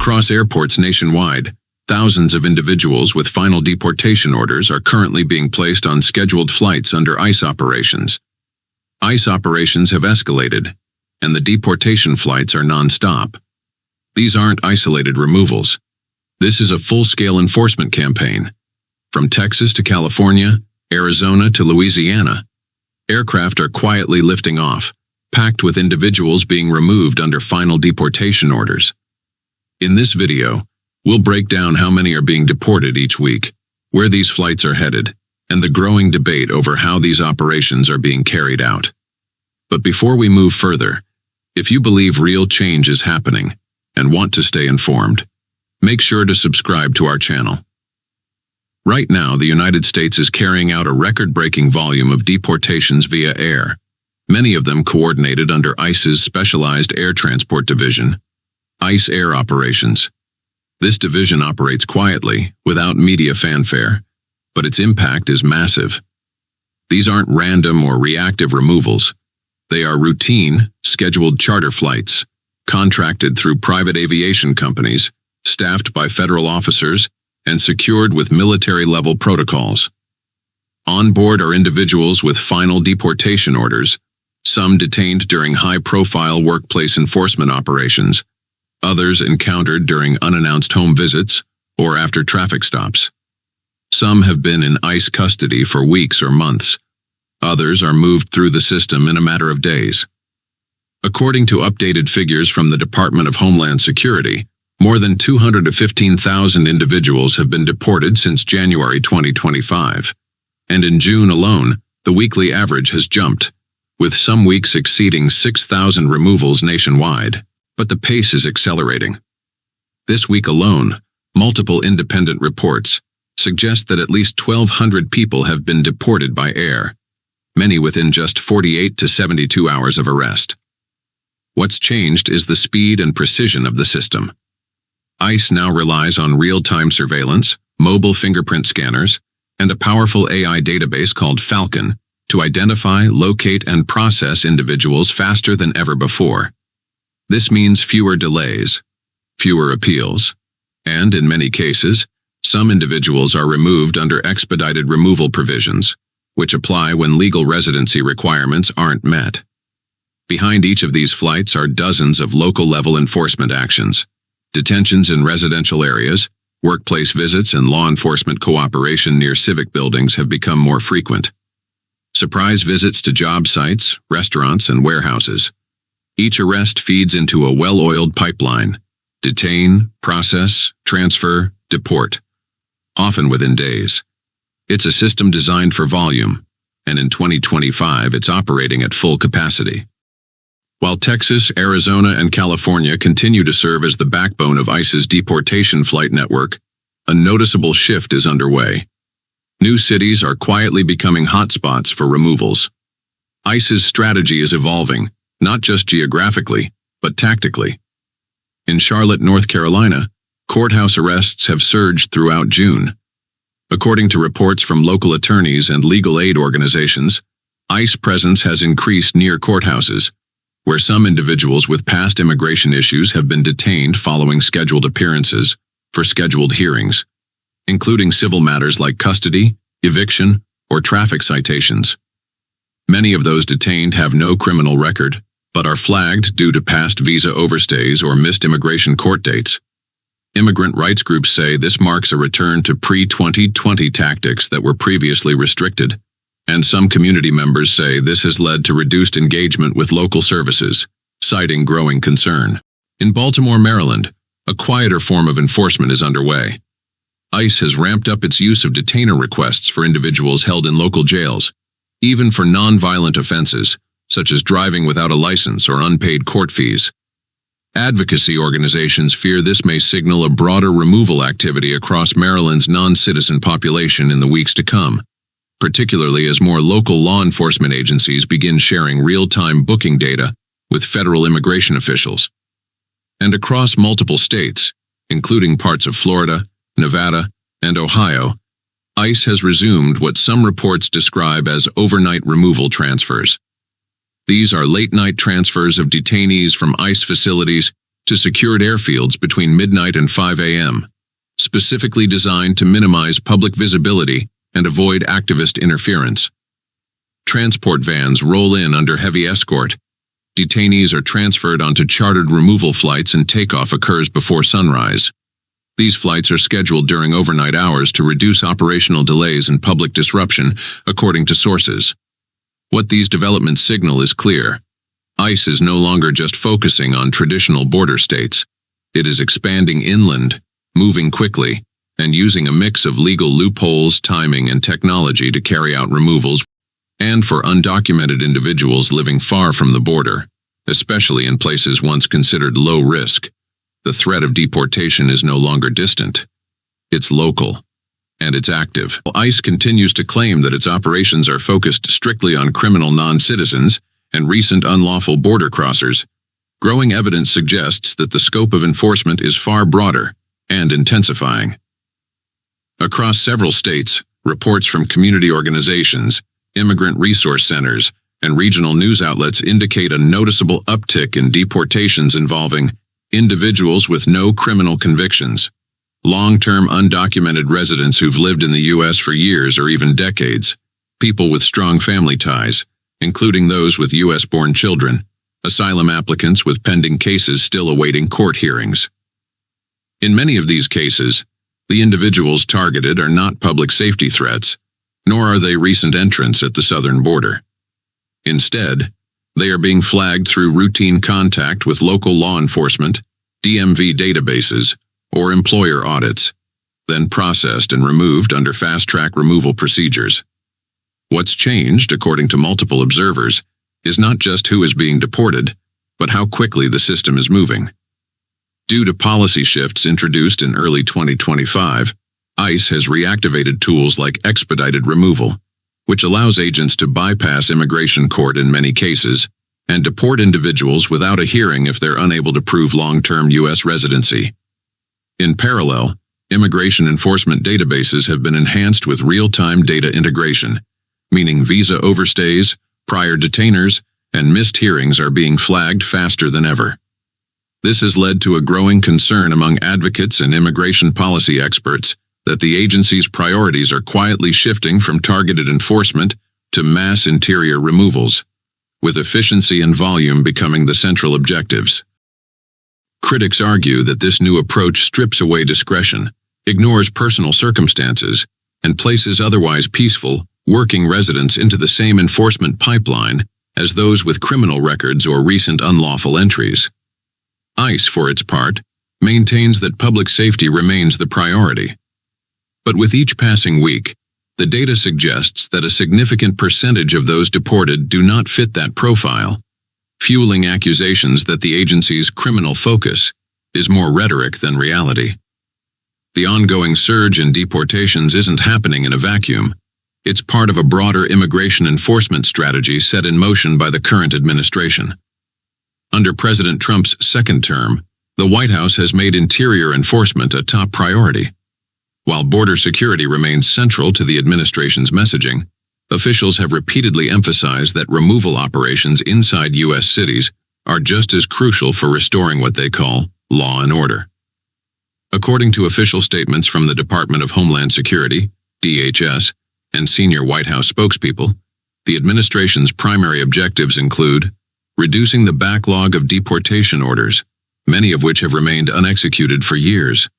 Across airports nationwide, thousands of individuals with final deportation orders are currently being placed on scheduled flights under ICE operations. ICE operations have escalated, and the deportation flights are non-stop. These aren't isolated removals. This is a full-scale enforcement campaign. From Texas to California, Arizona to Louisiana, aircraft are quietly lifting off, packed with individuals being removed under final deportation orders. In this video, we'll break down how many are being deported each week, where these flights are headed, and the growing debate over how these operations are being carried out. But before we move further, if you believe real change is happening and want to stay informed, make sure to subscribe to our channel. Right now, the United States is carrying out a record-breaking volume of deportations via air, many of them coordinated under ICE's Specialized Air Transport Division, ICE Air Operations. This division operates quietly, without media fanfare, but its impact is massive. These aren't random or reactive removals. They are routine, scheduled charter flights, contracted through private aviation companies, staffed by federal officers, and secured with military-level protocols. On board are individuals with final deportation orders, some detained during high-profile workplace enforcement operations, others encountered during unannounced home visits or after traffic stops. Some have been in ICE custody for weeks or months. Others are moved through the system in a matter of days. According to updated figures from the Department of Homeland Security, more than 215,000 individuals have been deported since January 2025. And in June alone, the weekly average has jumped, with some weeks exceeding 6,000 removals nationwide. But the pace is accelerating. This week alone, multiple independent reports suggest that at least 1,200 people have been deported by air, many within just 48 to 72 hours of arrest. What's changed is the speed and precision of the system. ICE now relies on real-time surveillance, mobile fingerprint scanners, and a powerful AI database called Falcon to identify, locate, and process individuals faster than ever before. This means fewer delays, fewer appeals, and, in many cases, some individuals are removed under expedited removal provisions, which apply when legal residency requirements aren't met. Behind each of these flights are dozens of local-level enforcement actions. Detentions in residential areas, workplace visits, and law enforcement cooperation near civic buildings have become more frequent. Surprise visits to job sites, restaurants, and warehouses. Each arrest feeds into a well-oiled pipeline. Detain, process, transfer, deport. Often within days. It's a system designed for volume, and in 2025 it's operating at full capacity. While Texas, Arizona, and California continue to serve as the backbone of ICE's deportation flight network, a noticeable shift is underway. New cities are quietly becoming hotspots for removals. ICE's strategy is evolving, not just geographically, but tactically. In Charlotte, North Carolina, courthouse arrests have surged throughout June. According to reports from local attorneys and legal aid organizations, ICE presence has increased near courthouses, where some individuals with past immigration issues have been detained following scheduled appearances for scheduled hearings, including civil matters like custody, eviction, or traffic citations. Many of those detained have no criminal record, but are flagged due to past visa overstays or missed immigration court dates. Immigrant rights groups say this marks a return to pre-2020 tactics that were previously restricted, and some community members say this has led to reduced engagement with local services, citing growing concern. In Baltimore, Maryland, a quieter form of enforcement is underway. ICE has ramped up its use of detainer requests for individuals held in local jails, even for non-violent offenses, such as driving without a license or unpaid court fees. Advocacy organizations fear this may signal a broader removal activity across Maryland's non-citizen population in the weeks to come, particularly as more local law enforcement agencies begin sharing real-time booking data with federal immigration officials. And across multiple states, including parts of Florida, Nevada, and Ohio, ICE has resumed what some reports describe as overnight removal transfers. These are late-night transfers of detainees from ICE facilities to secured airfields between midnight and 5 a.m., specifically designed to minimize public visibility and avoid activist interference. Transport vans roll in under heavy escort. Detainees are transferred onto chartered removal flights and takeoff occurs before sunrise. These flights are scheduled during overnight hours to reduce operational delays and public disruption, according to sources. What these developments signal is clear. ICE is no longer just focusing on traditional border states. It is expanding inland, moving quickly, and using a mix of legal loopholes, timing, and technology to carry out removals, and for undocumented individuals living far from the border, especially in places once considered low risk. The threat of deportation is no longer distant. It's local, and it's active. ICE continues to claim that its operations are focused strictly on criminal non-citizens and recent unlawful border crossers. Growing evidence suggests that the scope of enforcement is far broader and intensifying. Across several states, reports from community organizations, immigrant resource centers, and regional news outlets indicate a noticeable uptick in deportations involving individuals with no criminal convictions, long-term undocumented residents who've lived in the U.S. for years or even decades, people with strong family ties, including those with U.S.-born children, asylum applicants with pending cases still awaiting court hearings. In many of these cases, the individuals targeted are not public safety threats, nor are they recent entrants at the southern border. Instead, they are being flagged through routine contact with local law enforcement, DMV databases, or employer audits, then processed and removed under fast-track removal procedures. What's changed, according to multiple observers, is not just who is being deported, but how quickly the system is moving. Due to policy shifts introduced in early 2025, ICE has reactivated tools like expedited removal, which allows agents to bypass immigration court in many cases and deport individuals without a hearing if they're unable to prove long-term U.S. residency. In parallel, immigration enforcement databases have been enhanced with real-time data integration, meaning visa overstays, prior detainers, and missed hearings are being flagged faster than ever. This has led to a growing concern among advocates and immigration policy experts that the agency's priorities are quietly shifting from targeted enforcement to mass interior removals, with efficiency and volume becoming the central objectives. Critics argue that this new approach strips away discretion, ignores personal circumstances, and places otherwise peaceful, working residents into the same enforcement pipeline as those with criminal records or recent unlawful entries. ICE, for its part, maintains that public safety remains the priority. But with each passing week, the data suggests that a significant percentage of those deported do not fit that profile, fueling accusations that the agency's criminal focus is more rhetoric than reality. The ongoing surge in deportations isn't happening in a vacuum. It's part of a broader immigration enforcement strategy set in motion by the current administration. Under President Trump's second term, the White House has made interior enforcement a top priority. While border security remains central to the administration's messaging, officials have repeatedly emphasized that removal operations inside U.S. cities are just as crucial for restoring what they call law and order. According to official statements from the Department of Homeland Security, DHS, and senior White House spokespeople, the administration's primary objectives include reducing the backlog of deportation orders, many of which have remained unexecuted for years,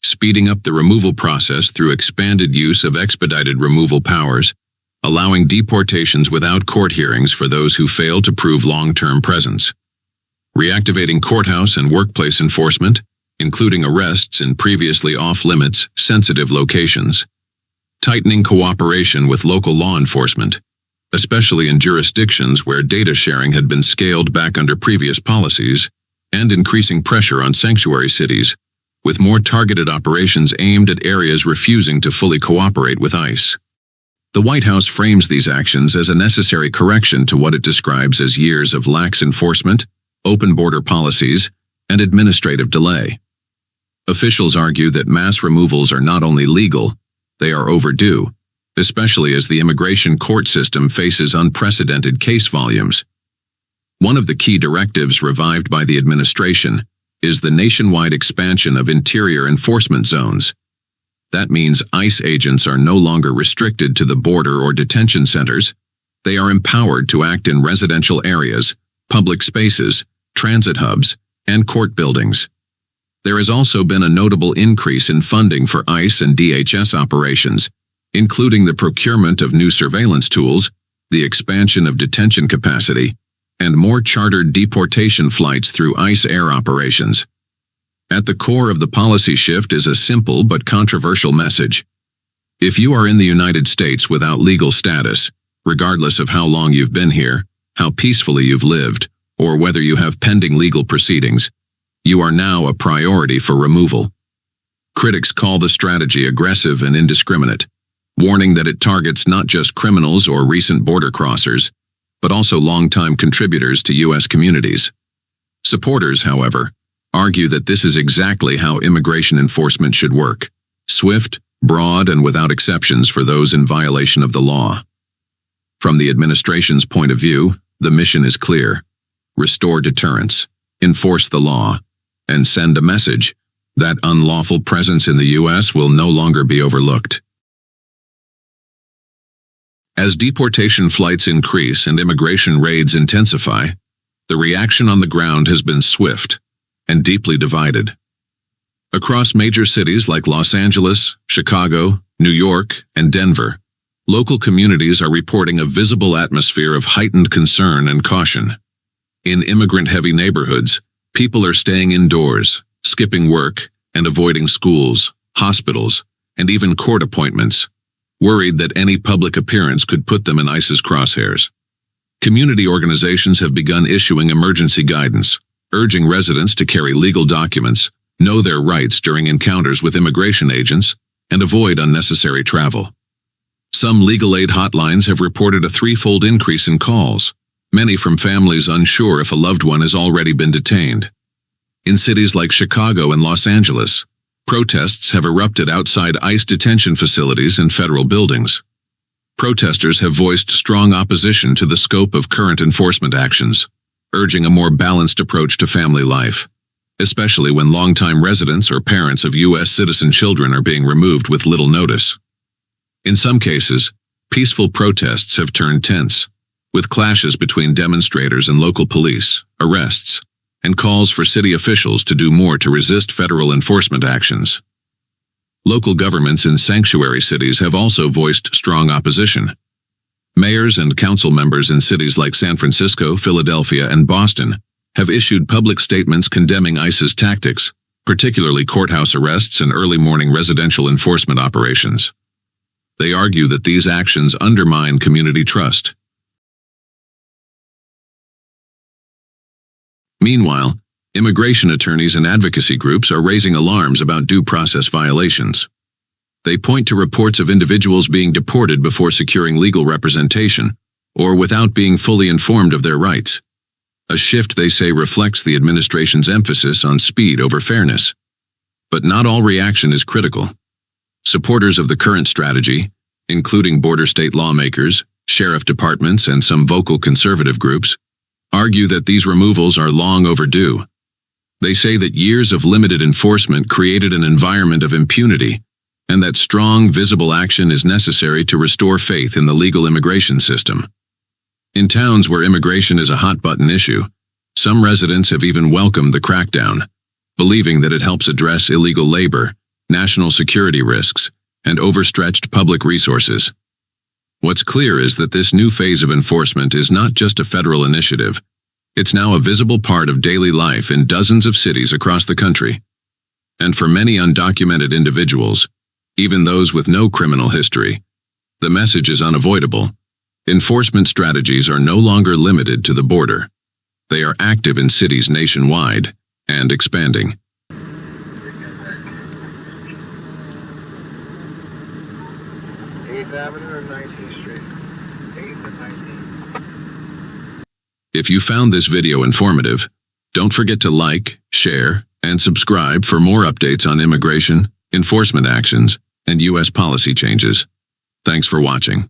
speeding up the removal process through expanded use of expedited removal powers, allowing deportations without court hearings for those who fail to prove long-term presence, reactivating courthouse and workplace enforcement, including arrests in previously off-limits, sensitive locations, tightening cooperation with local law enforcement, especially in jurisdictions where data sharing had been scaled back under previous policies, and increasing pressure on sanctuary cities, with more targeted operations aimed at areas refusing to fully cooperate with ICE. The White House frames these actions as a necessary correction to what it describes as years of lax enforcement, open border policies, and administrative delay. Officials argue that mass removals are not only legal, they are overdue, especially as the immigration court system faces unprecedented case volumes. One of the key directives revived by the administration is the nationwide expansion of interior enforcement zones. That means ICE agents are no longer restricted to the border or detention centers. They are empowered to act in residential areas, public spaces, transit hubs, and court buildings. There has also been a notable increase in funding for ICE and DHS operations, including the procurement of new surveillance tools, the expansion of detention capacity, and more chartered deportation flights through ICE air operations. At the core of the policy shift is a simple but controversial message. If you are in the United States without legal status, regardless of how long you've been here, how peacefully you've lived, or whether you have pending legal proceedings, you are now a priority for removal. Critics call the strategy aggressive and indiscriminate, warning that it targets not just criminals or recent border crossers, but also longtime contributors to U.S. communities. Supporters, however, argue that this is exactly how immigration enforcement should work: swift, broad, and without exceptions for those in violation of the law. From the administration's point of view, the mission is clear: restore deterrence, enforce the law, and send a message that unlawful presence in the U.S. will no longer be overlooked. As deportation flights increase and immigration raids intensify, the reaction on the ground has been swift and deeply divided. Across major cities like Los Angeles, Chicago, New York, and Denver, local communities are reporting a visible atmosphere of heightened concern and caution. In immigrant-heavy neighborhoods, people are staying indoors, skipping work, and avoiding schools, hospitals, and even court appointments, worried that any public appearance could put them in ICE's crosshairs. Community organizations have begun issuing emergency guidance, urging residents to carry legal documents, know their rights during encounters with immigration agents, and avoid unnecessary travel. Some legal aid hotlines have reported a threefold increase in calls, many from families unsure if a loved one has already been detained. In cities like Chicago and Los Angeles, protests have erupted outside ICE detention facilities and federal buildings. Protesters have voiced strong opposition to the scope of current enforcement actions, urging a more balanced approach to family life, especially when longtime residents or parents of U.S. citizen children are being removed with little notice. In some cases, peaceful protests have turned tense, with clashes between demonstrators and local police, arrests, and calls for city officials to do more to resist federal enforcement actions. Local governments in sanctuary cities have also voiced strong opposition. Mayors and council members in cities like San Francisco, Philadelphia, and Boston have issued public statements condemning ICE's tactics, particularly courthouse arrests and early morning residential enforcement operations. They argue that these actions undermine community trust. Meanwhile, immigration attorneys and advocacy groups are raising alarms about due process violations. They point to reports of individuals being deported before securing legal representation, or without being fully informed of their rights. A shift they say reflects the administration's emphasis on speed over fairness. But not all reaction is critical. Supporters of the current strategy, including border state lawmakers, sheriff departments, and some vocal conservative groups, argue that these removals are long overdue. They say that years of limited enforcement created an environment of impunity, and that strong, visible action is necessary to restore faith in the legal immigration system. In towns where immigration is a hot-button issue, some residents have even welcomed the crackdown, believing that it helps address illegal labor, national security risks, and overstretched public resources. What's clear is that this new phase of enforcement is not just a federal initiative. It's now a visible part of daily life in dozens of cities across the country. And for many undocumented individuals, even those with no criminal history, the message is unavoidable. Enforcement strategies are no longer limited to the border. They are active in cities nationwide and expanding. Avenue or 19th Street? 8th and 19th. If you found this video informative, don't forget to like, share, and subscribe for more updates on immigration, enforcement actions, and U.S. policy changes. Thanks for watching.